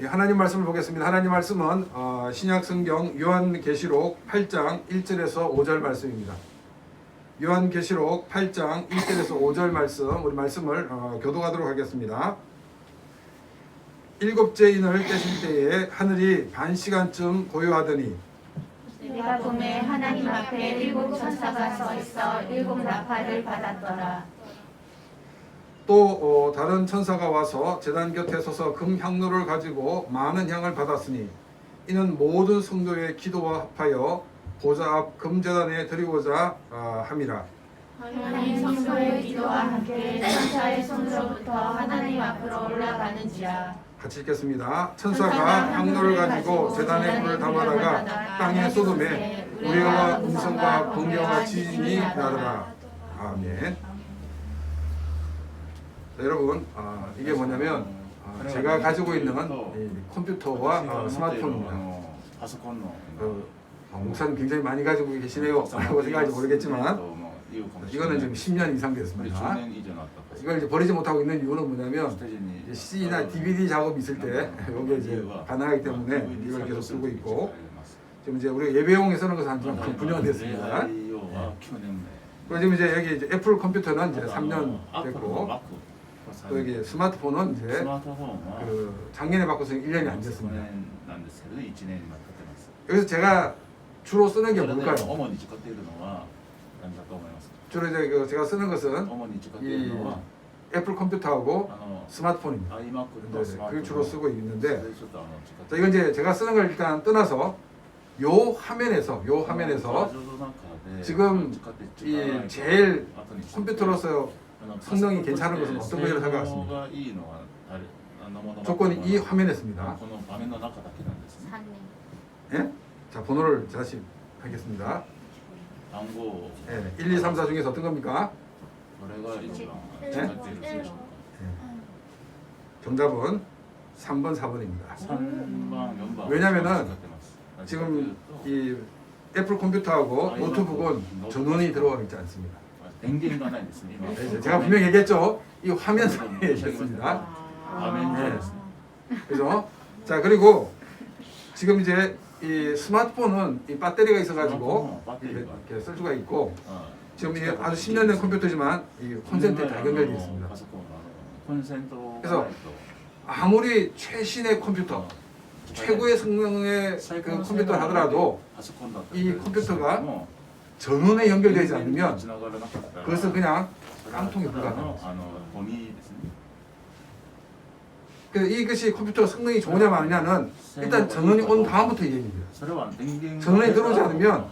하나님 말씀을 보겠습니다. 하나님 말씀은 신약성경 요한계시록 8장 1절에서 5절 말씀입니다. 요한계시록 8장 1절에서 5절 말씀, 우리 말씀을 교독하도록 하겠습니다. 일곱째 인을 떼실 때에 하늘이 반 시간쯤 고요하더니 내가 보매 하나님 앞에 일곱 천사가 서 있어 일곱 나팔을 받았더라. 또 다른 천사가 와서 제단 곁에 서서 금 향로를 가지고 많은 향을 받았으니 이는 모든 성도의 기도와 합하여 보좌 앞 금제단에 드리고자 함이라. 하나님 성도의 기도와 함께 천사의 손으로부터 하나님 앞으로 올라가는지라. 같이 읽겠습니다. 천사가 향로를 가지고 제단에 불을 담아다가 땅에 쏟음에 우레와 음성과 번개와 지진이 나더라. 아멘. 자, 여러분, 이게 뭐냐면 제가 가지고 있는 이 컴퓨터와 스마트폰입니다. 목사님 굉장히 많이 가지고 계시네요 라고 생각할지 모르겠지만 이거는 지금 10년 이상 됐습니다. 이걸 이제 버리지 못하고 있는 이유는 뭐냐면 CD나 DVD 작업 있을 때 이게 이제 가능하기 때문에 이걸 계속 쓰고 있고, 지금 이제 우리가 예배용에 쓰는 것은 한 9년 됐습니다. 그리고 지금 이제 여기 이제 애플 컴퓨터는 이제 3년 됐고, 또 여기 스마트폰은 이제 그 작년에 바꿔서 1년이 안 됐습니다. 여기서 제가 주로 쓰는 게 뭘까요? 주로 이제 제가 쓰는 것은 이 애플 컴퓨터하고 스마트폰입니다. 그걸 주로 쓰고 있는데, 자, 이건 이제 제가 쓰는 걸 일단 떠나서 요 화면에서 지금 이 제일 컴퓨터로서 성능이 괜찮은 것은 어떤 거라고 생각하십니까? 조건이 이 화면에 있습니다. 예? 자, 번호를 다시 하겠습니다. 1, 2, 3, 4 중에서 어떤 겁니까? 네? 정답은 3번, 4번입니다. 왜냐면은 지금 이 애플 컴퓨터하고 노트북은 전원이 들어가 있지 않습니다. 제가 분명히 얘기했죠. 이 화면상에 있습니다. 그래서 자, 그리고 지금 이제 이 스마트폰은 이 배터리가 있어가지고 이렇게 쓸 수가 있고, 지금 이게 아주 10년 된 컴퓨터지만 이 콘센트에 다 연결되어 있습니다. 그래서 아무리 최신의 컴퓨터, 최고의 성능의 그 컴퓨터를 하더라도 이 컴퓨터가 전원에 연결되지 않으면 그것은 그냥 깡통에 불과합니다. 그래서 이것이 컴퓨터 성능이 좋으냐 마느냐는 일단 전원이 온 다음부터 얘기입니다. 전원이 들어오지 않으면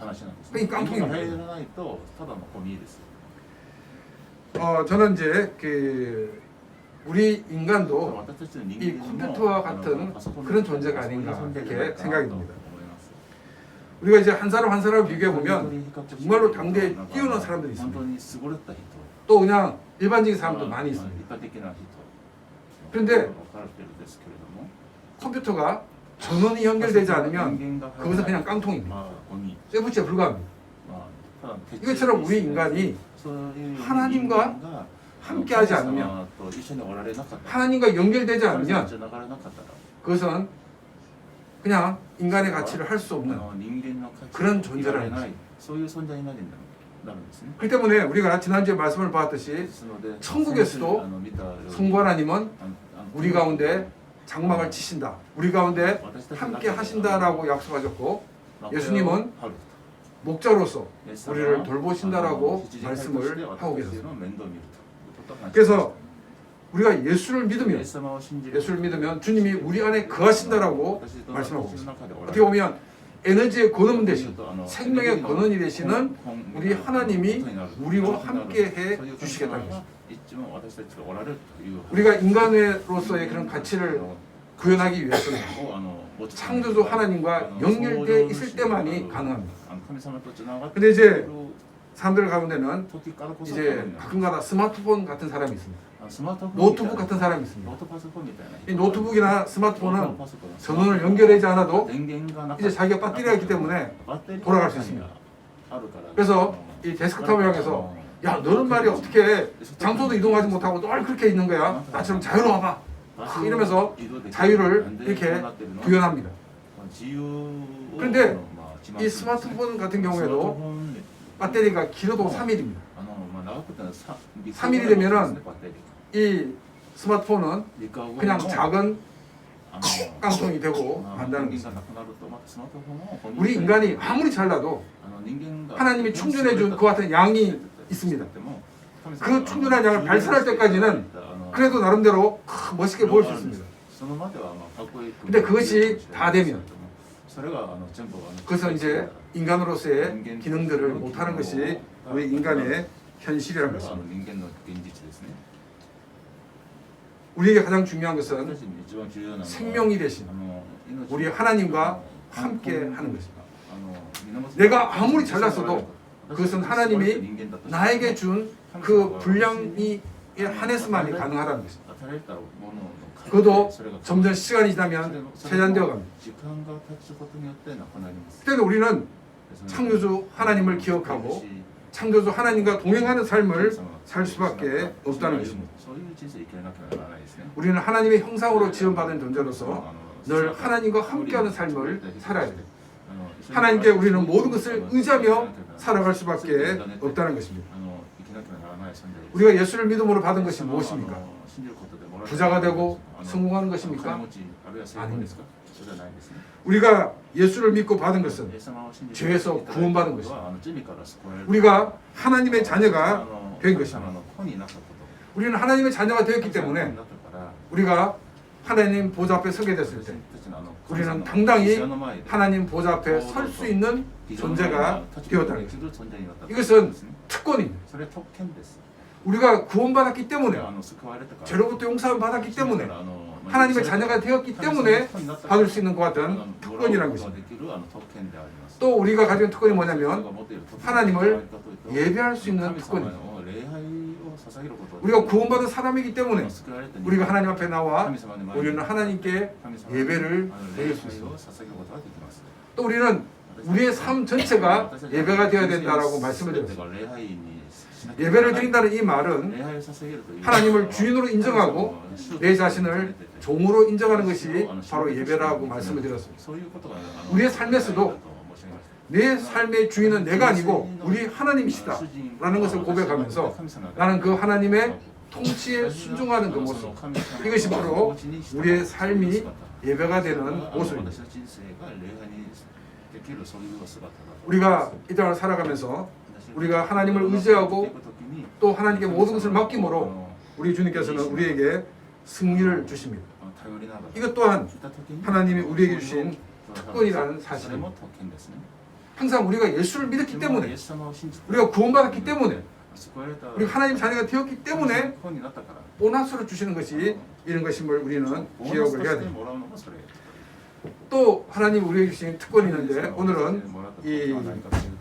그냥 깡통입니다. 저는 이제 그 우리 인간도 이 컴퓨터와 같은 그런 존재가 아닌가 이렇게 생각이 듭니다. 우리가 이제 한 사람 한 사람을 비교해 보면 정말로 당대에 뛰어난 사람들이 있습니다. 또 그냥 일반적인 사람도 많이 있습니다. 그런데 컴퓨터가 전원이 연결되지 않으면 그것은 그냥 깡통입니다. 쇠붙이에 불과합니다. 이것처럼 우리 인간이 하나님과 함께하지 않으면, 하나님과 연결되지 않으면 그것은 그냥 인간의 가치를 할 수 없는 그런 존재라는 것입니다. 그렇기 때문에 우리가 지난주에 말씀을 봤듯이 천국에서도 성부 하나님은 우리 가운데 장막을 치신다, 우리 가운데 함께 하신다라고 약속하셨고, 예수님은 목자로서 우리를 돌보신다라고 말씀을 하고 계셨습니다. 그래서 우리가 예수를 믿으면 주님이 우리 안에 거하신다라고 말씀하고 있습니다. 어떻게 보면 에너지의 근원 되신, 생명의 근원이 되시는 우리 하나님이 우리와 함께 해 주시겠다는 것입니다. 우리가 인간으로서의 그런 가치를 구현하기 위해서는 창조주 하나님과 연결되어 있을 때만이 가능합니다. 근데 이제 사람들 가운데는 이제 가끔가다 스마트폰 같은 사람이 있습니다. 노트북 같은 사람이 있습니다. 이 노트북이나 스마트폰은 전원을 연결하지 않아도 이제 자기가 배터리가 있기 때문에 돌아갈 수 있습니다. 그래서 이 데스크탑을 향해서, 야, 너는 말이야 어떻게 장소도 이동하지 못하고 늘 그렇게 있는 거야? 나처럼 자유로워봐 이러면서 자유를 이렇게 구현합니다. 그런데 이 스마트폰 같은 경우에도 배터리가 길어도 3일입니다. 3일이 되면은 이 스마트폰은 그냥 작은 깡통이 되고 한다는 것입니다. 우리 인간이 아무리 잘나도 하나님이 충전해준 그 같은 양이 있습니다. 그 충분한 양을 발산할 때까지는 그래도 나름대로 멋있게 보일 수 있습니다. 근데 그것이 다 되면 그것은 이제 인간으로서의 기능들을 못하는 것이 우리 인간의 현실이라는 것입니다. 우리에게 가장 중요한 것은 생명이 되신 우리 하나님과 함께 하는 것입니다. 내가 아무리 잘났어도 그것은 하나님이 나에게 준 그 분량이 한해서만이 가능하다는 것입니다. 그것도 점점 시간이 지나면 세잔되어 갑니다. 그때도 우리는 창조주 하나님을 기억하고 창조주 하나님과 동행하는 삶을 살 수밖에 없다는 것입니다. 우리는 하나님의 형상으로 지원받은 존재로서 늘 하나님과 함께하는 삶을 살아야 돼요. 하나님께 우리는 모든 것을 의지하며 살아갈 수밖에 없다는 것입니다. 우리가 예수를 믿음으로 받은 것이 무엇입니까? 부자가 되고 성공하는 것입니까? 아닙니다. 우리가 예수를 믿고 받은 것은 죄에서 구원받은 것입니다. 우리가 하나님의 자녀가 된 것입니다. 우리는 하나님의 자녀가 되었기 때문에 우리가 하나님 보좌 앞에 서게 됐을 때 우리는 당당히 하나님 보좌 앞에 설 수 있는 존재가 되었다는 것입니다. 이것은 특권입니다. 우리가 구원받았기 때문에 죄로부터 용서를 받았기 때문에 하나님의 자녀가 되었기 때문에 받을 수 있는 것 같은 특권이라는 것입니다. 또 우리가 가진 특권이 뭐냐면 하나님을 예배할 수 있는 특권입니다. 우리가 구원받은 사람이기 때문에 우리가 하나님 앞에 나와 우리는 하나님께 예배를 드릴 수 있습니다. 또 우리는 우리의 삶 전체가 예배가 되어야 된다라고 말씀을 드렸습니다. 예배를 드린다는 이 말은 하나님을 주인으로 인정하고 내 자신을 종으로 인정하는 것이 바로 예배라고 말씀을 드렸습니다. 우리의 삶에서도 내 삶의 주인은 내가 아니고 우리 하나님이시다 라는 것을 고백하면서 나는 그 하나님의 통치에 순종하는 그 모습, 이것이 바로 우리의 삶이 예배가 되는 모습입니다. 우리가 이 땅을 살아가면서 우리가 하나님을 의지하고 또 하나님께 모든 것을 맡김으로 우리 주님께서는 우리에게 승리를 주십니다. 이것 또한 하나님이 우리에게 주신 특권이라는 사실입니다. 항상 우리가 예수를 믿었기 때문에 우리가 구원받았기 때문에 우리가 하나님 자녀가 되었기 때문에 보너스를 주시는 것이 이런 것임을 우리는 기억을 해야 됩니다. 또 하나님 우리에게 주신 특권이 있는데 오늘은 이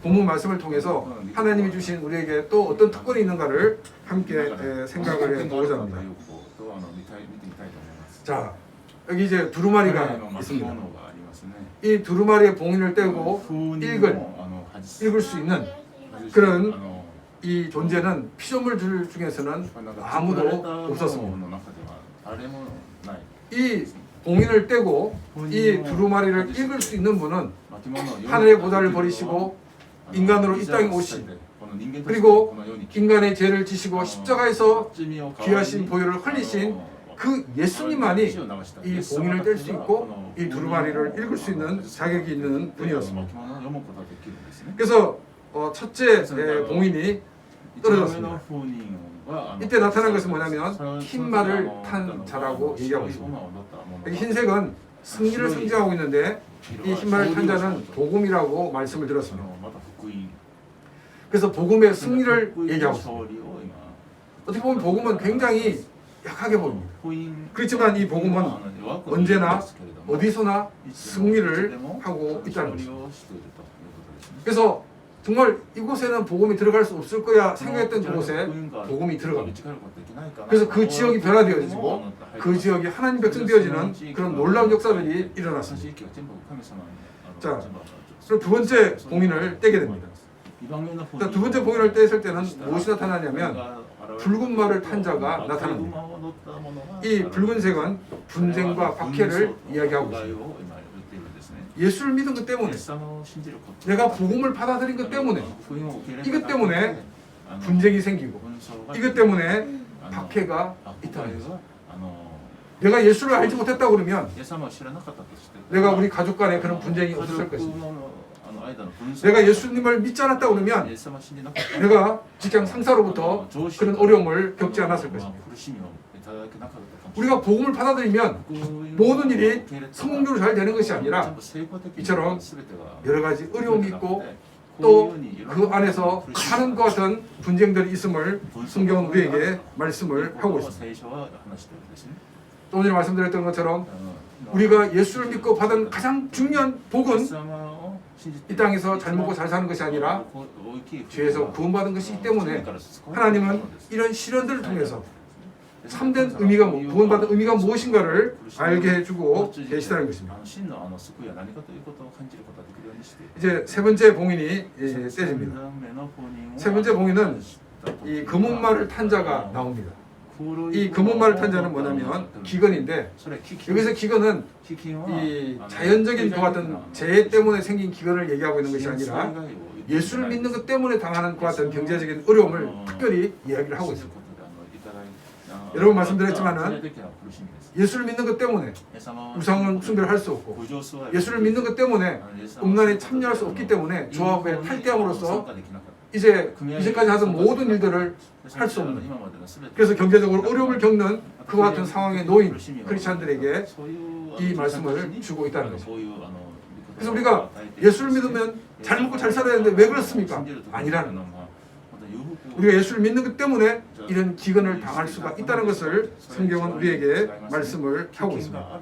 본문 말씀을 통해서 하나님이 주신 우리에게 또 어떤 특권이 있는가를 함께 생각을 해보고자 합니다. 자, 여기 이제 두루마리가 있습니다. 이 두루마리의 봉인을 떼고 읽을 수 있는 그런 이 존재는 피조물들 중에서는 아무도 없었습니다. 이 봉인을 떼고 이 두루마리를 읽을 수 있는 분은 하늘의 보좌를 버리시고 인간으로 이 땅에 오신 그리고 인간의 죄를 지시고 십자가에서 귀하신 보혈을 흘리신 그 예수님만이 이 봉인을 뗄 수 있고 이 두루마리를 읽을 수 있는 자격이 있는 분이었습니다. 그래서 첫째 봉인이 떨어졌습니다. 이때 나타난 것은 뭐냐면 흰 말을 탄 자라고 얘기하고 있습니다. 여기 흰색은 승리를 상징하고 있는데 이 흰 말을 탄 자는 복음이라고 말씀을 드렸습니다. 그래서 복음의 승리를 얘기하고 있습니다. 어떻게 보면 복음은 굉장히 약하게 보입니다. 그렇지만 이 복음은 언제나 어디서나 승리를 하고 있다는 것입니다. 그래서 정말 이곳에는 복음이 들어갈 수 없을 거야 생각했던 곳에 복음이 들어갑니다. 그래서 그 지역이 변화되어지고 그 지역이 하나님 백성 되어지는 그런 놀라운 역사들이 일어났습니다. 자, 그럼 두 번째 봉인을 떼게 됩니다. 두 번째 봉인을 떼었을 때는 무엇이 나타나냐면 붉은 말을 탄 자가 나타납니다. 이 붉은색은 분쟁과 박해를 이야기하고 있습니다. 예수를 믿은 것 때문에, 내가 복음을 받아들인 것 때문에, 이것 때문에 분쟁이 생기고, 이것 때문에 박해가 있다는 거죠. 내가 예수를 알지 못했다고 그러면 내가 우리 가족 간에 그런 분쟁이 없을 것입니다. 내가 예수님을 믿지 않았다고 그러면 내가 직장 상사로부터 그런 어려움을 겪지 않았을 것입니다. 우리가 복음을 받아들이면 모든 일이 성공적으로 잘 되는 것이 아니라 이처럼 여러 가지 어려움이 있고 또 그 안에서 하는 것 같은 분쟁들이 있음을 성경은 우리에게 말씀을 하고 있습니다. 또 오늘 말씀드렸던 것처럼 우리가 예수를 믿고 받은 가장 중요한 복은 이 땅에서 잘 먹고 잘 사는 것이 아니라 죄에서 구원받은 것이기 때문에 하나님은 이런 시련들을 통해서 참된 의미가 구원받은 의미가 무엇인가를 알게 해주고 계시다는 것입니다. 이제 세 번째 봉인이 떼집니다. 세 번째 봉인은 이 금은말을 탄 자가 나옵니다. 이 금은말을 탄 자는 뭐냐면 기근인데, 여기서 기근은 이 자연적인 그 같은 재해 때문에 생긴 기근을 얘기하고 있는 것이 아니라 예수를 믿는 것 때문에 당하는 그 같은 경제적인 어려움을 특별히 이야기를 하고 있습니다. 여러분 말씀드렸지만은 예수를 믿는 것 때문에 우상 숭배를 할 수 없고, 예수를 믿는 것 때문에 음란에 참여할 수 없기 때문에 조합에 탈퇴함으로써 이제까지 하던 모든 일들을 할 수 없는, 그래서 경제적으로 어려움을 겪는 그와 같은 상황에 놓인 크리스찬들에게 이 말씀을 주고 있다는 거죠. 그래서 우리가 예수를 믿으면 잘 먹고 잘 살아야 되는데 왜 그렇습니까? 아니라는 거예요. 우리가 예수를 믿는 것 때문에 이런 기근을 당할 수가 있다는 것을 성경은 우리에게 말씀을 하고 있습니다.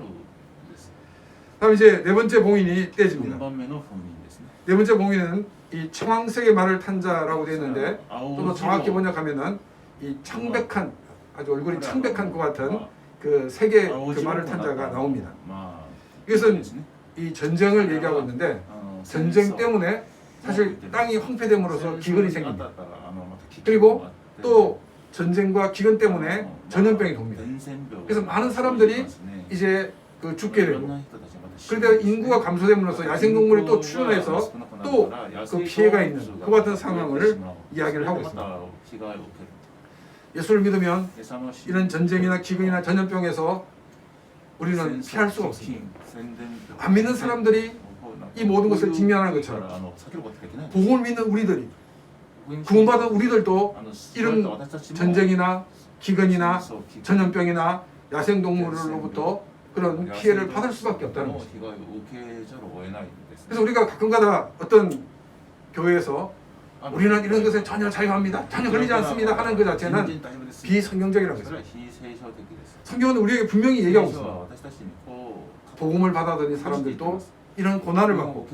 다음 이제 네 번째 봉인이 떼집니다. 네 번째 봉인은 이 청황색의 말을 탄 자라고 되어 있는데, 또 정확히 번역하면은 이 창백한, 아주 얼굴이 창백한 것 같은 그 색의 그 말을 탄 자가 나옵니다. 이것은 이 전쟁을 얘기하고 있는데, 전쟁 때문에 사실 땅이 황폐됨으로써 기근이 생깁니다. 그리고 또 전쟁과 기근 때문에 전염병이 돕니다. 그래서 많은 사람들이 이제 그 죽게 되고, 그런데 인구가 감소됨으로써 야생동물이 또 출현해서 또 그 피해가 있는 그 같은 상황을 이야기를 하고 있습니다. 예수를 믿으면 이런 전쟁이나 기근이나 전염병에서 우리는 피할 수가 없습니다. 안 믿는 사람들이 이 모든 것을 직면하는 것처럼 복음을 믿는 우리들이, 구원받은 우리들도 이런 전쟁이나 기근이나 전염병이나 야생동물로부터 그런 피해를 받을 수밖에 없다는 것입니다. 그래서 우리가 가끔가다 어떤 교회에서 우리는 이런 것에 전혀 자유합니다, 전혀 걸리지 않습니다 하는 그 자체는 비성경적이라는 것입니다. 성경은 우리에게 분명히 얘기하고 있습니다. 복음을 받아들인 사람들도 이런 고난을 받고,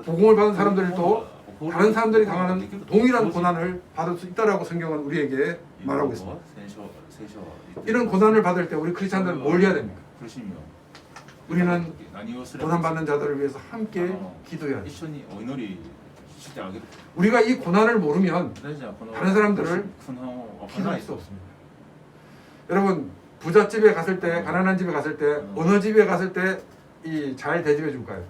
복음을 받은 사람들도 다른 사람들이 당하는 동일한 고난을 받을 수 있다라고 성경은 우리에게 말하고 있습니다. 이런 고난을 받을 때 우리 크리스찬들은 뭘 해야 됩니까? 우리는 고난받는 자들을 위해서 함께 기도해야 합니다. 우리가 이 고난을 모르면 다른 사람들을 기도할 수 없습니다. 여러분, 부잣집에 갔을 때, 가난한 집에 갔을 때, 어느 집에 갔을 때 이 잘 대접해 줄까요?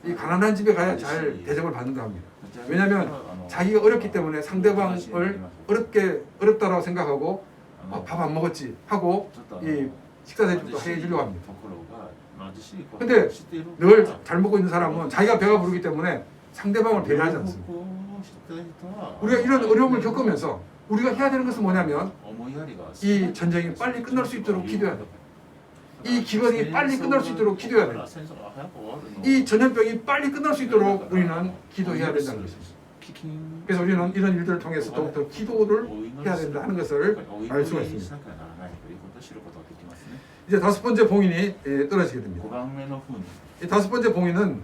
이 가난한 집에 가야 잘 대접을 받는다 합니다. 왜냐하면 자기가 어렵기 때문에 상대방을 어렵다라고 생각하고 밥 안 먹었지 하고 이 식사 대접도 해주려고 합니다. 근데 늘 잘 먹고 있는 사람은 자기가 배가 부르기 때문에 상대방을 배려하지 않습니다. 우리가 이런 어려움을 겪으면서 우리가 해야 되는 것은 뭐냐면 이 전쟁이 빨리 끝날 수 있도록 기도해야 돼요. 이 기근이 빨리 끝날 수 있도록 기도해야 돼요. 이 전염병이 빨리 끝날 수 있도록 우리는 기도해야 된다는 것입니다. 그래서 우리는 이런 일들을 통해서 더욱더 기도를 해야 된다 하는 것을 알 수가 있습니다. 이제 다섯 번째 봉인이 떨어지게 됩니다. 이 다섯 번째 봉인은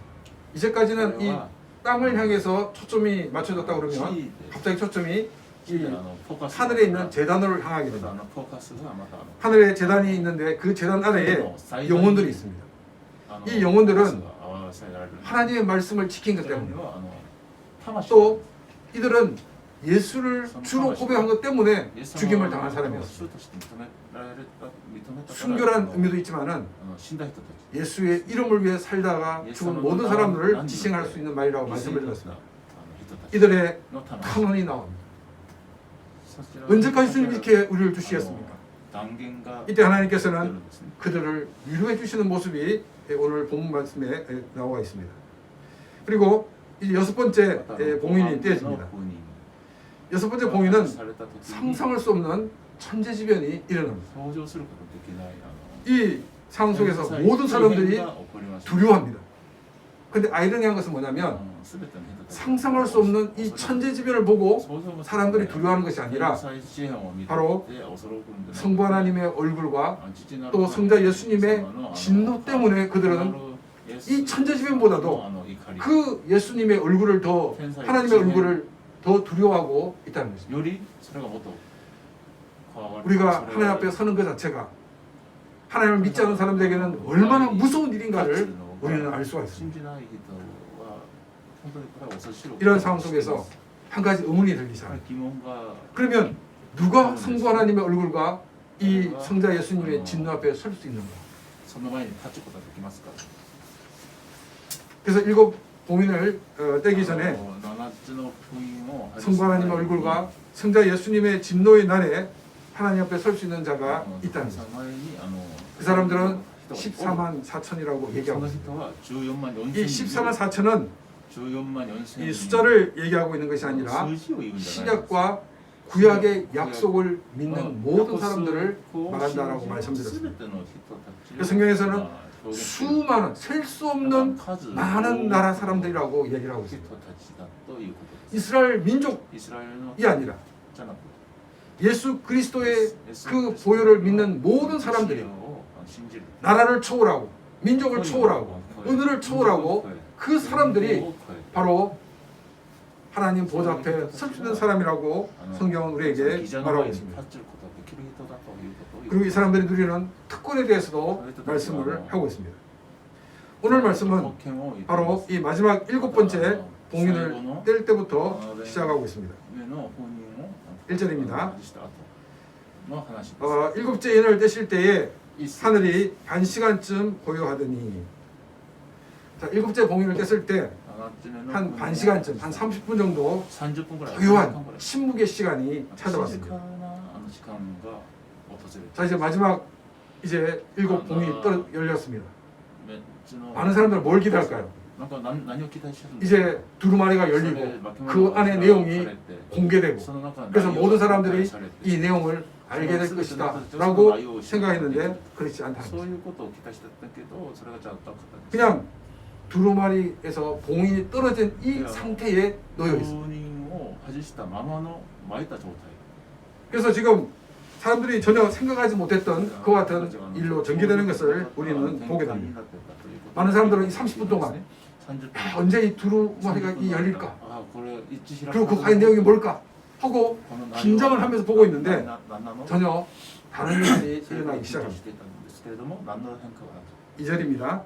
이제까지는 이 땅을 향해서 초점이 맞춰졌다 그러면 갑자기 초점이 이 하늘에 있는 제단으로 향하게 됩니다. 하늘에 제단이 있는데 그 제단 아래에 영혼들이 있습니다. 이 영혼들은 하나님의 말씀을 지킨 것 때문에, 또 이들은 예수를 주로 고백한 것 때문에 죽임을 당한 사람이었습니다. 순교란 의미도 있지만은 예수의 이름을 위해 살다가 죽은 모든 사람들을 지칭할 수 있는 말이라고 말씀을 드렸습니다. 이들의 탄원이 나옵니다. 언제까지 주님 이렇게 우리를 두시겠습니까? 이때 하나님께서는 그들을 위로해 주시는 모습이 오늘 본문 말씀에 나와 있습니다. 그리고 이제 여섯 번째 봉인이 떼어집니다. 여섯 번째 봉인은 상상할 수 없는 천재지변이 일어납니다. 이 상황 속에서 모든 사람들이 두려워합니다. 근데 아이러니한 것은 뭐냐면 상상할 수 없는 이 천재지변을 보고 사람들이 두려워하는 것이 아니라 바로 성부 하나님의 얼굴과 또 성자 예수님의 진노 때문에 그들은 이 천재지변보다도 그 예수님의 얼굴을 더 하나님의 얼굴을 더 두려워하고 있다는 것입니다. 우리가 하나님 앞에 서는 것 자체가 하나님을 믿지 않는 사람들에게는 얼마나 무서운 일인가를 우리는 알 수가 있습니다. 이런 상황 속에서 한 가지 의문이 들기 시작합니다. 그러면 누가 성부 하나님의 얼굴과 이 성자 예수님의 진노 앞에 설 수 있는가? 그래서 일곱 봉인을 떼기 전에 성부 하나님의 얼굴과 성자 예수님의 진노의 날에 하나님 앞에 설 수 있는 자가 있다는 것입니다. 그 사람들은 14만 4천이라고 얘기하고 있습니다. 이 14만 4천은 이 숫자를 얘기하고 있는 것이 아니라 신약과 구약의 약속을 믿는 모든 사람들을 말한다라고 말씀드렸습니다. 그 성경에서는 수많은 셀 수 없는 많은 나라 사람들이라고 얘기를 하고 있습니다. 이스라엘 민족이 아니라 예수 그리스도의 그 보혈을 믿는 모든 사람들이 나라를 초월하고 민족을 초월하고 은혜를 초월하고 그 사람들이 바로 하나님 보좌 앞에 설 수 있는 사람이라고 성경은 우리에게 말하고 있습니다. 그리고 이 사람들이 누리는 특권에 대해서도 말씀을 하고 있습니다. 오늘 말씀은 바로 이 마지막 일곱 번째 봉인을 뗄 때부터 시작하고 있습니다. 1절입니다. 일곱째 인을 떼실 때에 하늘이 반 시간쯤 고요하더니, 자, 일곱째 봉인을 뗐을 때 한 반 시간쯤, 한 30분 정도 고요한 침묵의 시간이 찾아왔습니다. 자, 이제 마지막 이제 일곱 봉이 열렸습니다. 많은 사람들은 뭘 기대할까요? 이제 두루마리가 열리고 그 안에 내용이 공개되고 그래서 모든 사람들이 이 내용을 알게 될 것이다 라고 생각했는데 그렇지 않다는 것입니다. 그냥 두루마리에서 봉인이 떨어진 이 상태에 놓여 있습니다. 그래서 지금 사람들이 전혀 생각하지 못했던 그와 같은 일로 전개되는 것을 우리는 보게 됩니다. 많은 사람들은 이 30분 동안 언제 이 두루마리가 열릴까? 그리고 그 과연 내용이 뭘까? 하고 긴장을 하면서 보고 있는데 전혀 다른 일이 일어나기 시작합니다. 2절입니다.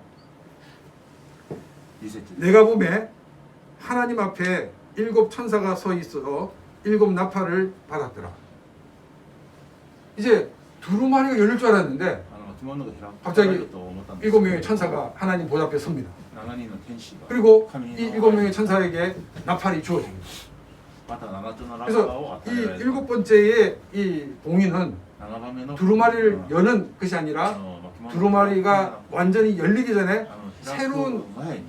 내가 보매 하나님 앞에 일곱 천사가 서 있어 일곱 나팔을 받았더라. 이제 두루마리가 열릴 줄 알았는데 갑자기 일곱 명의 천사가 하나님 보좌 앞에 섭니다. 그리고 이 일곱 명의 천사에게 나팔이 주어집니다. 그래서 이 일곱 번째의 이 봉인은 두루마리를 여는 것이 아니라 두루마리가 완전히 열리기 전에 새로운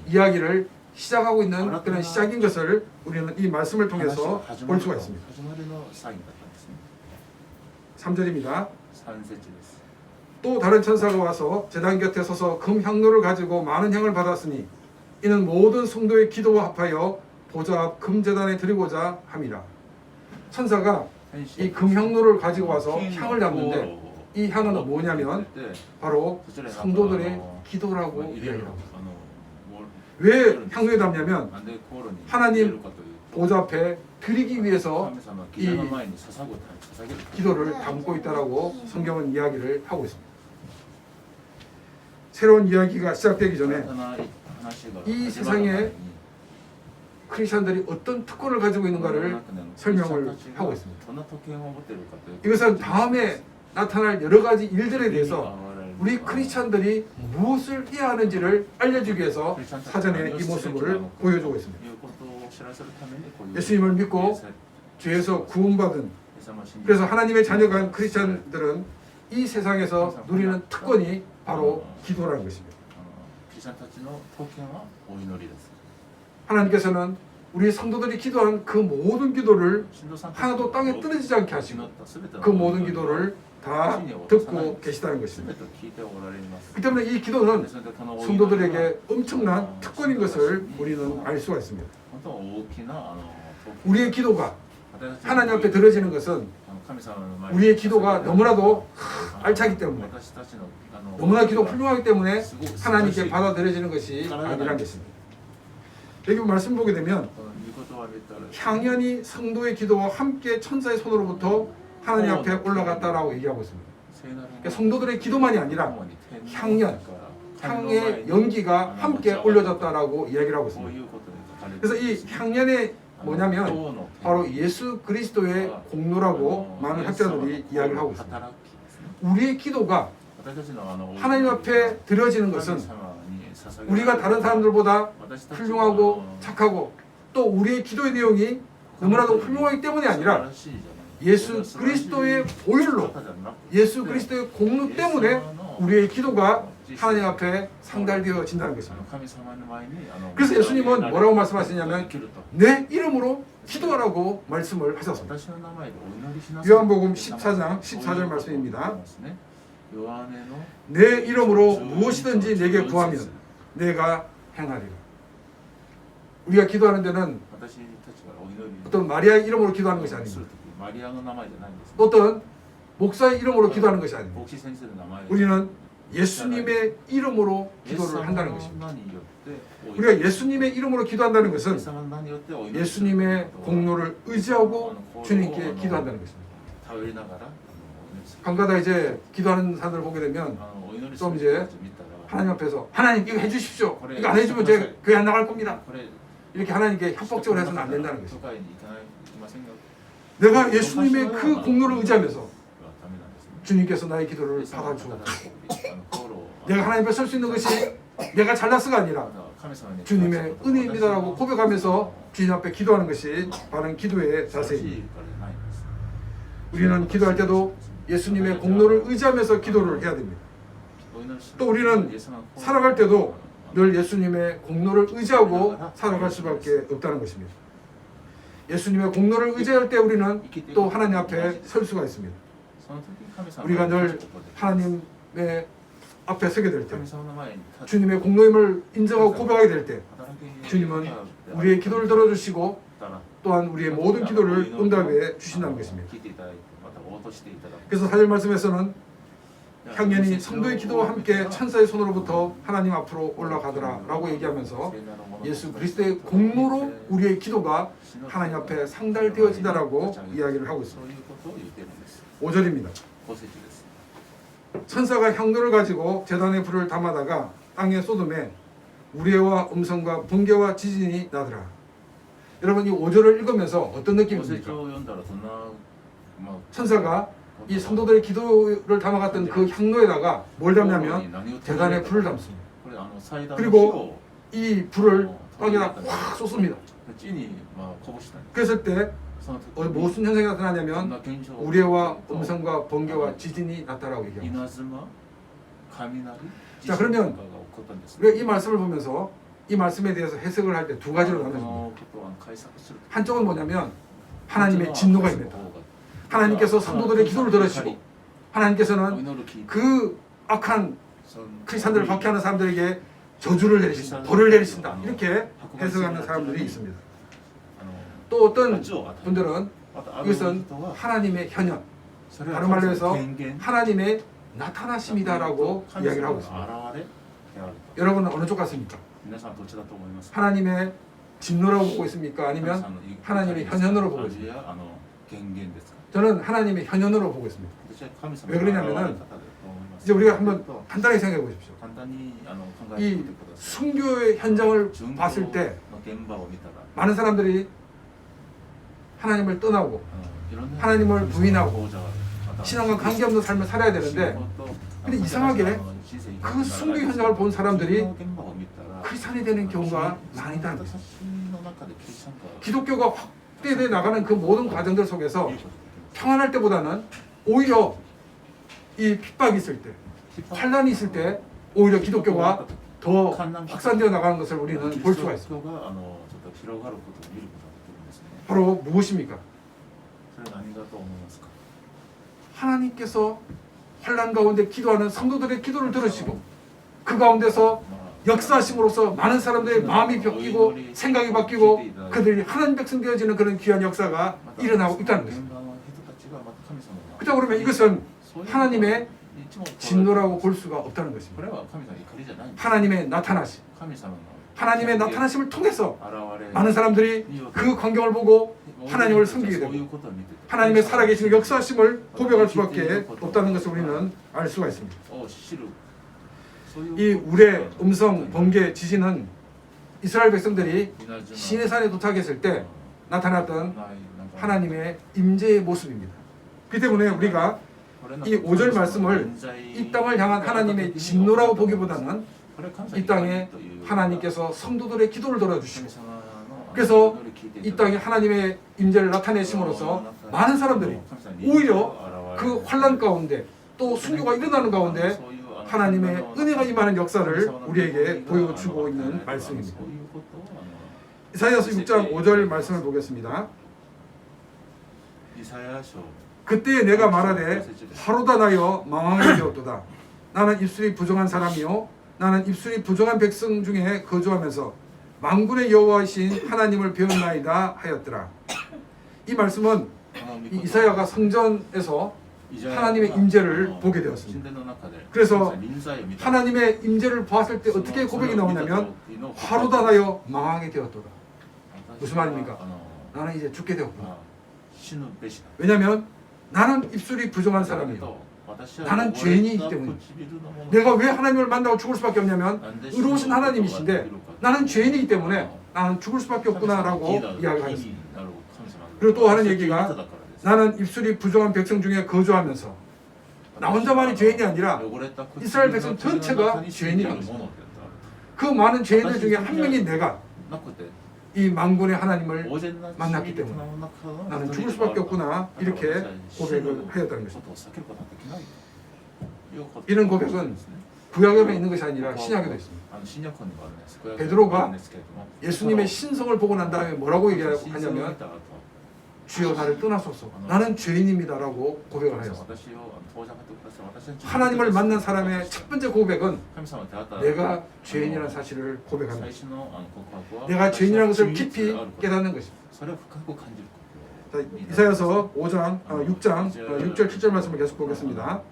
이야기를 시작하고 있는 그런 시작인 것을 우리는 이 말씀을 통해서 볼 수가 있습니다. 3절입니다. 또 다른 천사가 와서 제단 곁에 서서 금 향로를 가지고 많은 향을 받았으니 이는 모든 성도의 기도와 합하여 보좌 앞 금제단에 드리고자 함이라. 천사가 이 금향로를 가지고 와서 향을 담는데 이 향은 뭐냐면 바로 성도들의 기도라고 이야기합니다. 왜 향로에 담냐면 하나님 보좌 앞에 드리기 위해서 이 기도를 담고 있다라고 성경은 이야기를 하고 있습니다. 새로운 이야기가 시작되기 전에 이 세상에 크리스천들이 어떤 특권을 가지고 있는가를 설명을 하고 있습니다. 이것은 다음에 나타날 여러 가지 일들에 대해서 우리 크리스천들이 무엇을 해야 하는지를 알려주기 위해서 사전에 이 모습을 보여주고 있습니다. 예수님을 믿고 죄에서 구원받은, 그래서 하나님의 자녀가 크리스천들은 이 세상에서 누리는 특권이 바로 기도라는 것입니다. 하나님께서는 우리 성도들이 기도한 그 모든 기도를 하나도 땅에 떨어지지 않게 하시고 그 모든 기도를 다 듣고 계시다는 것입니다. 그렇기 때문에 이 기도는 성도들에게 엄청난 특권인 것을 우리는 알 수가 있습니다. 우리의 기도가 하나님 앞에 들어지는 것은 우리의 기도가 너무나도 알차기 때문에, 너무나 기도 훌륭하기 때문에 하나님께 받아들여지는 것이 아니란 것입니다. 여기 말씀 보게 되면 향연이 성도의 기도와 함께 천사의 손으로부터 하나님 앞에 올라갔다라고 얘기하고 있습니다. 그러니까 성도들의 기도만이 아니라 향의 연기가 함께 올려졌다라고 이야기를 하고 있습니다. 그래서 이 향연의 뭐냐면 바로 예수 그리스도의 공로라고 많은 학자들이 이야기를 하고 있습니다. 우리의 기도가 하나님 앞에 드려지는 것은 우리가 다른 사람들보다 훌륭하고 착하고 또 우리의 기도의 내용이 너무나도 훌륭하기 때문이 아니라 예수 그리스도의 보혈로, 예수 그리스도의 공로 때문에 우리의 기도가 하나님 앞에 상달되어진다는 것입니다. 그래서 예수님은 뭐라고 말씀하시냐면 내 이름으로 기도하라고 말씀을 하셨습니다. 요한복음 14장 14절 말씀입니다. 내 이름으로 무엇이든지 내게 구하면 내가 행하리라. 우리가 기도하는 데는 어떤 마리아의 이름으로 기도하는 것이 아닙니다. 어떤 목사의 이름으로 기도하는 것이 아닙니다. 우리는 예수님의 이름으로 기도를 한다는 것입니다. 우리가 예수님의 이름으로 기도한다는 것은 예수님의 공로를 의지하고 주님께 기도한다는 것입니다. 간가다 이제 기도하는 사람들 보게 되면 좀 이제 하나님 앞에서 하나님 이거 해주십시오. 이거 안 해주면 제가 교회 안 나갈 겁니다. 이렇게 하나님께 협박적으로 해서는 안 된다는 것입니다. 내가 예수님의 그 공로를 의지하면서 주님께서 나의 기도를 받아주고 내가 하나님 앞에 설 수 있는 것이 내가 잘났어가 아니라 주님의 은혜입니다라고 고백하면서 주님 앞에 기도하는 것이 바른 기도의 자세입니다. 우리는 기도할 때도 예수님의 공로를 의지하면서 기도를 해야 됩니다. 또 우리는 살아갈 때도 늘 예수님의 공로를 의지하고 살아갈 수밖에 없다는 것입니다. 예수님의 공로를 의지할 때 우리는 또 하나님 앞에 설 수가 있습니다. 우리가 늘 하나님의 앞에 서게 될 때, 주님의 공로임을 인정하고 고백하게 될 때 주님은 우리의 기도를 들어주시고 또한 우리의 모든 기도를 응답해 주신다는 것입니다. 그래서 4절 말씀에서는 향연이 성도의 기도와 함께 천사의 손으로부터 하나님 앞으로 올라가더라 라고 얘기하면서 예수 그리스도의 공로로 우리의 기도가 하나님 앞에 상달되어진다라고 이야기를 하고 있습니다. 5절입니다. 천사가 향로를 가지고 제단에 불을 담아다가 땅에 쏟음에 우레와 음성과 번개와 지진이 나더라. 여러분 이 5절을 읽으면서 어떤 느낌입니까? 천사가 이 성도들의 기도를 담아갔던 그 향로에다가 뭘 담냐면 제단에 불을 담습니다. 그리고 이 불을 땅에다 확 쏟습니다. 그랬을 때 무슨 현상이 나타나냐면 우레와 음성과 번개와 지진이 나타나고 얘기합니다. 자 그러면 우리가 이 말씀을 보면서 이 말씀에 대해서 해석을 할 때 두 가지로 나눠집니다. 한쪽은 뭐냐면 하나님의 진노가 임했다. 하나님께서 성도들의 기도를 들으시고 하나님께서는 그 악한 크리스천들을 박해하는 사람들에게 저주를 내리신다, 벌을 내리신다 이렇게 해석하는 사람들이 있습니다. 또 어떤 분들은 이것은 하나님의 현현, 다른 말로 해서 하나님의 나타나심이다라고 이야기를 하고 있습니다. 여러분은 어느 쪽 같습니까? 하나님의 진노라고 보고 있습니까? 아니면 하나님의 현현으로 보고 있습니까? 저는 하나님의 현현으로 보고 있습니다. 왜 그러냐면은 이제 우리가 한번 간단하게 생각해 보십시오. 이 순교의 현장을 봤을 때 많은 사람들이 하나님을 떠나고 하나님을 부인하고 신앙과 관계없는 삶을 살아야 되는데, 근데 이상하게 그 순교 현장을 본 사람들이 크리스찬이 되는 경우가 많다는 거예요. 기독교가 확대돼 나가는 그 모든 과정들 속에서 평안할 때보다는 오히려 이 핍박이 있을 때, 환란이 있을 때 오히려 기독교가 더 확산되어 나가는 것을 우리는 볼 수가 있습니다. 바로 무엇입니까? 하나님께서 환란 가운데 기도하는 성도들의 기도를 들으시고 그 가운데서 역사하심으로써 많은 사람들의 마음이 바뀌고 생각이 바뀌고 그들이 하나님 백성 되어지는 그런 귀한 역사가 일어나고 있다는 것입니다. 그렇다고 그러면 이것은 하나님의 진노라고 볼 수가 없다는 것입니다. 하나님의 나타나심, 하나님의 나타나심을 통해서 많은 사람들이 그 광경을 보고 하나님을 섬기게 되고 하나님의 살아계신 역사심을 고백할 수밖에 없다는 것을 우리는 알 수가 있습니다. 이 우레 음성 번개 지진은 이스라엘 백성들이 시내산에 도착했을 때 나타났던 하나님의 임재의 모습입니다. 그 때문에 우리가 이 5절 말씀을 이 땅을 향한 하나님의 진노라고 보기보다는 이 땅에 하나님께서 성도들의 기도를 들어주시고 그래서 이 땅에 하나님의 임재를 나타내심으로써 많은 사람들이 오히려 그 환란 가운데 또 순교가 일어나는 가운데 하나님의 은혜가 임하는 역사를 우리에게 보여주고 있는 말씀입니다. 이사야서 6장 5절 말씀을 보겠습니다. 그때 내가 말하되 하루다 나여 망하게 되었도다. 나는 입술이 부정한 사람이요 나는 입술이 부정한 백성 중에 거주하면서 만군의 여호와이신 하나님을 배웠나이다 하였더라. 이 말씀은 이사야가 성전에서 하나님의 임재를 보게 되었습니다. 그래서 하나님의 임재를 보았을 때 어떻게 고백이 나오냐면 하루다 나여 망하게 되었도다. 무슨 말입니까? 나는 이제 죽게 되었구나. 왜냐하면 나는 입술이 부정한 사람이에요. 나는 죄인이기 때문에 내가 왜 하나님을 만나고 죽을 수밖에 없냐면 의로우신 하나님이신데 나는 죄인이기 때문에 나는 죽을 수밖에 없구나라고 이야기하였습니다. 그리고 또 하는 얘기가 나는 입술이 부정한 백성 중에 거주하면서 나 혼자만이 죄인이 아니라 이스라엘 백성 전체가 죄인이라는 것입니다. 그 많은 죄인들 중에 한 명인 내가 이 만군의 하나님을 만났기 때문에 나는 죽을 수밖에 없구나 이렇게 고백을 하였다는 것입니다. 이런 고백은 구약에만 있는 것이 아니라 신약에도 있습니다. 베드로가 예수님의 신성을 보고 난 다음에 뭐라고 얘기하냐면 주여 나를 떠나소서 나는 죄인입니다라고 고백을 하였습니다. 하나님을 만난 사람의 첫 번째 고백은 내가 죄인이라는 사실을 고백합니다. 내가 죄인이라는 것을 깊이 깨닫는 것입니다. 자, 이사야서 6장 6절 7절 말씀을 계속 보겠습니다.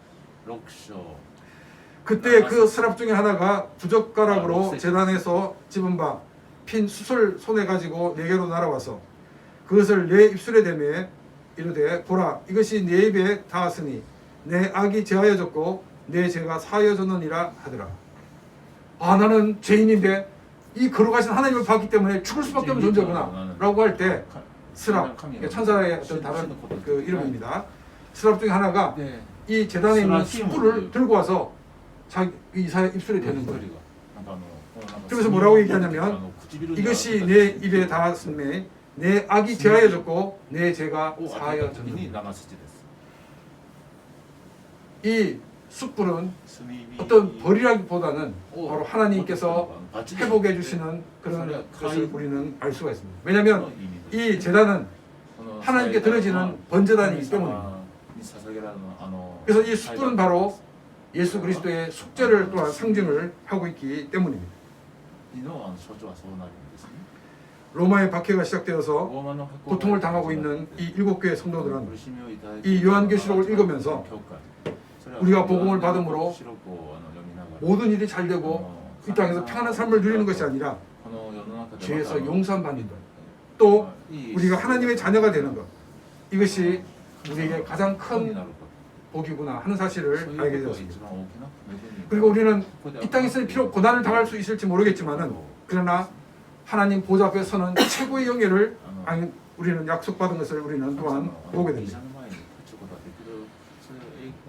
그때 그 서랍 중에 하나가 부젓가락으로 제단에서 집은 바 핀 숯을 손에 가지고 내게로 날아와서 그것을 내 입술에 대매 이르되 보라 이것이 내 입에 닿았으니 내 악이 제하여졌고 내 죄가 사하여졌느니라 하더라. 아 나는 죄인인데 이 거룩하신 하나님을 봤기 때문에 죽을 수밖에 없는 존재구나 라고 할 때 스랍 천사의 어떤 다른 그 이름입니다. 스랍 중에 하나가 이 제단에 있는 숯불을 들고 와서 자기 이사의 입술에 대는 거예요. 그래서 뭐라고 얘기하냐면 이것이 내 입에 닿았음에 내 악이 제하여졌고 내 죄가 사하여졌느니라. 이 숯불은 어떤 벌이라기보다는 바로 하나님께서 회복해 주시는 그런 것을 우리는 알 수가 있습니다. 왜냐하면 이 제단은 하나님께 드려지는 번제단이기 때문입니다. 그래서 이 숯불은 바로 예수 그리스도의 속죄를 또한 상징을 하고 있기 때문입니다. 로마의 박해가 시작되어서 고통을 당하고 있는 이 7교회 성도들은 이 요한계시록을 읽으면서 우리가 복음을 받음으로 모든 일이 잘 되고 이 땅에서 평안한 삶을 누리는 것이 아니라 죄에서 용서받는 것, 또 우리가 하나님의 자녀가 되는 것, 이것이 우리에게 가장 큰 복이구나 하는 사실을 알게 되었습니다. 그리고 우리는 이 땅에서 비록 고난을 당할 수 있을지 모르겠지만은 그러나 하나님 보좌 앞에 서는 최고의 영예를 우리는 약속받은 것을 우리는 또한 보게 됩니다.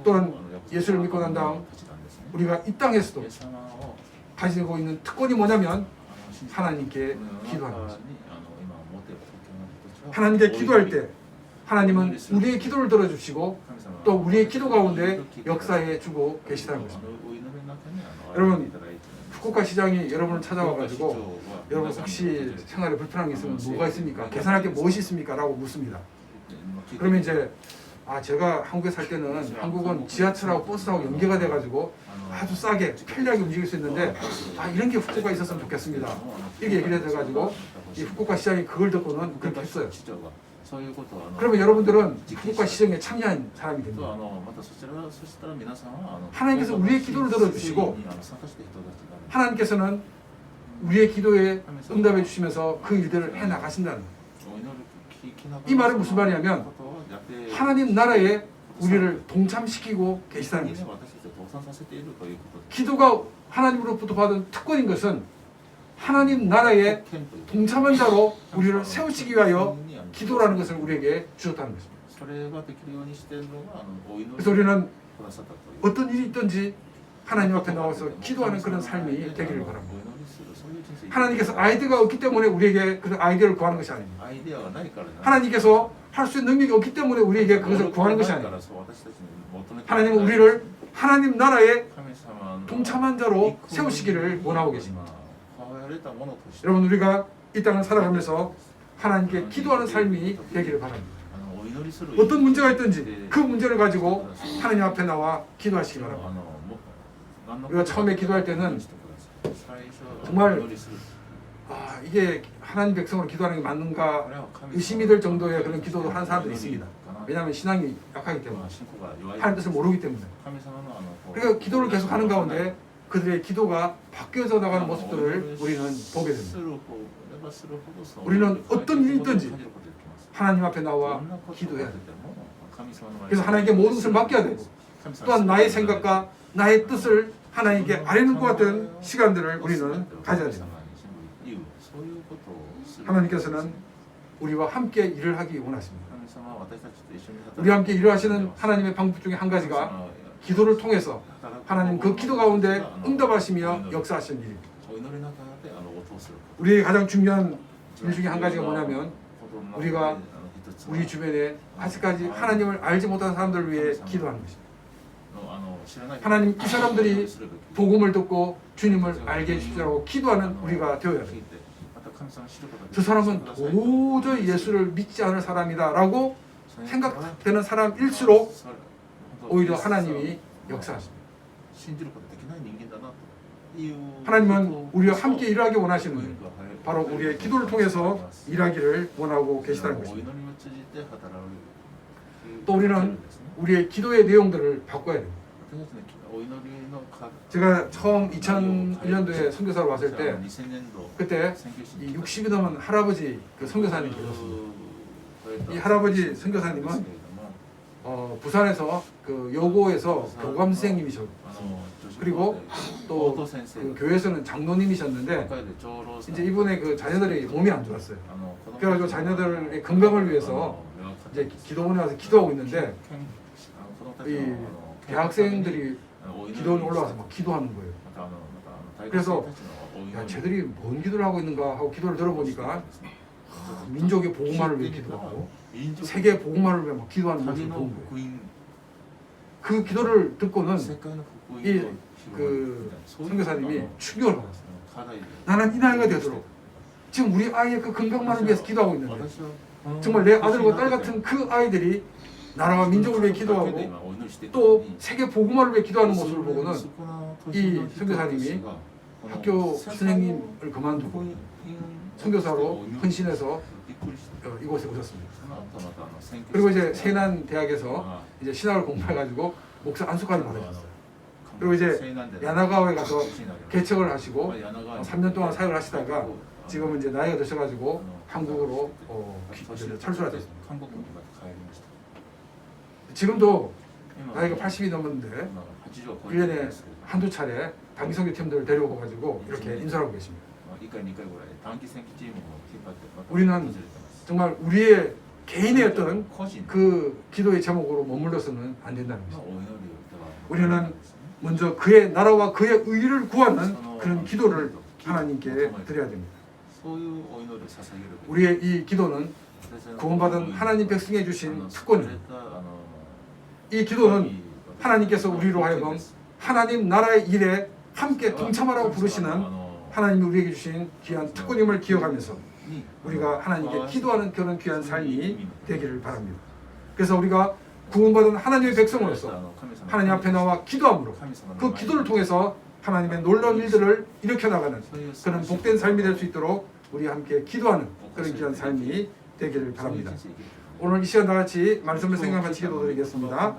또한 예수를 믿고 난 다음 우리가 이 땅에서도 가지고 있는 특권이 뭐냐면 하나님께 기도하는 것입니다. 하나님께 기도할 때 하나님은 우리의 기도를 들어주시고 또 우리의 기도 가운데 역사해 주고 계시다는 것입니다. 여러분 후쿠오카 시장이 여러분을 찾아와가지고 여러분 혹시 생활에 불편한 게 있으면 뭐가 있습니까? 계산할 게 무엇이 있습니까? 라고 묻습니다. 그러면 이제 제가 한국에 살 때는 한국은 지하철하고 버스하고 연계가 돼가지고 아주 싸게 편리하게 움직일 수 있는데 이런 게 후쿠오카에 있었으면 좋겠습니다. 이렇게 얘기를 해가지고 이 후쿠오카 시장이 그걸 듣고는 그렇게 했어요. 그러면 여러분들은 후쿠오카 시장에 참여한 사람이 됩니다. 하나님께서 우리의 기도를 들어주시고 하나님께서는 우리의 기도에 응답해 주시면서 그 일들을 해나가신다는 거예요. 이 말은 무슨 말이냐면 하나님 나라에 우리를 동참시키고 계시다는 것입니다. 기도가 하나님으로부터 받은 특권인 것은 하나님 나라에 동참한 자로 우리를 세우시기 위하여 기도라는 것을 우리에게 주셨다는 것입니다. 그래서 우리는 어떤 일이 있든지 하나님 앞에 나와서 기도하는 그런 삶이 되기를 바랍니다. 하나님께서 아이디어가 없기 때문에 우리에게 그 아이디어를 구하는 것이 아닙니다. 하나님께서 할 수 있는 능력이 없기 때문에 우리에게 그것을 구하는 것이 아닙니다. 하나님은 우리를 하나님 나라에 동참한 자로 세우시기를 원하고 계십니다. 여러분 우리가 이 땅을 살아가면서 하나님께 기도하는 삶이 되기를 바랍니다. 어떤 문제가 있든지 그 문제를 가지고 하나님 앞에 나와 기도하시기 바랍니다. 우리가 처음에 기도할 때는 정말 이게 하나님 백성으로 기도하는 게 맞는가 의심이 들 정도의 그런 기도도 하는 사람들이 있습니다. 왜냐하면 신앙이 약하기 때문에 하나님 뜻을 모르기 때문에. 그러니까 기도를 계속 하는 가운데 그들의 기도가 바뀌어져 나가는 모습들을 우리는 보게 됩니다. 우리는 어떤 일이 있든지 하나님 앞에 나와 기도해야 됩니다. 그래서 하나님께 모든 것을 맡겨야 되고 또한 나의 생각과 나의 뜻을 하나님께 아뢰는 것 같은 시간들을 우리는 가져야 됩니다. 하나님께서는 우리와 함께 일을 하기 원하십니다. 우리와 함께 일을 하시는 하나님의 방법 중에 한 가지가 기도를 통해서 하나님 그 기도 가운데 응답하시며 역사하시는 일입니다. 우리의 가장 중요한 일 중에 한 가지가 뭐냐면 우리가 우리 주변에 아직까지 하나님을 알지 못하는 사람들을 위해 기도하는 것입니다. 하나님 이 사람들이 복음을 듣고 주님을 알게 해주시라고 기도하는 우리가 되어야 됩니다. 저 사람은 도저히 예수를 믿지 않을 사람이다 라고 생각되는 사람일수록 오히려 하나님이 역사하십니다. 하나님은 우리와 함께 일하기 원하시는 분, 바로 우리의 기도를 통해서 일하기를 원하고 계시다는 것입니다. 또 우리는 우리의 기도의 내용들을 바꿔야 됩니다. 제가 처음 2001년도에 선교사로 왔을 때 그때 이 60이 넘은 할아버지 그 선교사님이 계셨습니다. 이 할아버지 선교사님은 부산에서 그 여고에서 교감 선생님이셨고 그리고 또 그 교회에서는 장로님이셨는데 이제 이분의 그 자녀들이 몸이 안 좋았어요. 그래가지고 자녀들의 건강을 위해서 이제 기도원에 와서 기도하고 있는데 이 대학생들이 기도원에 올라와서 막 기도하는 거예요. 그래서 야, 쟤들이 뭔 기도를 하고 있는가 하고 기도를 들어보니까 민족의 복음화를 위해 기도하고 세계 복음화를 위해 막 기도하는 모습을 본 거예요. 그 기도를 듣고는 이 그 선교사님이 충격을 받았어요. 나는 이 나이가 되도록 지금 우리 아이의 그 건강만을 위해서 기도하고 있는데 정말 내 아들과 딸 같은 그 아이들이 나라와 민족을 위해 기도하고 또 세계 복음화를 위해 기도하는 모습을 보고는 이 선교사님이 학교 선생님을 그만두고 선교사로 헌신해서 이곳에 오셨습니다. 그리고 이제 세난 대학에서 이제 신학을 공부해가지고 목사 안수관을 받으셨어요. 그리고 이제 야나가와에 가서 개척을 하시고 3년 동안 사역을 하시다가 지금은 이제 나이가 드셔가지고 한국으로 철수하셨습니다. 지금도 나이가 80이 넘었는데 1년에 한두 차례 단기성교 팀들을 데려오고 가지고 이렇게 인솔하고 계십니다. 우리는 정말 우리의 개인의 어떤 그 기도의 제목으로 머물러서는 안 된다는 것입니다. 우리는 먼저 그의 나라와 그의 의를 구하는 그런 기도를 하나님께 드려야 됩니다. 우리의 이 기도는 구원받은 하나님 백성에 주신 특권입니다. 이 기도는 하나님께서 우리로 하여금 하나님 나라의 일에 함께 동참하라고 부르시는 하나님이 우리에게 주신 귀한 특권임을 기억하면서 우리가 하나님께 기도하는 그런 귀한 삶이 되기를 바랍니다. 그래서 우리가 구원받은 하나님의 백성으로서 하나님 앞에 나와 기도함으로 그 기도를 통해서 하나님의 놀라운 일들을 일으켜 나가는 그런 복된 삶이 될 수 있도록 우리 함께 기도하는 그런 귀한 삶이 되기를 바랍니다. 오늘 이 시간 다 같이 말씀을 생각하면서 기도드리겠습니다.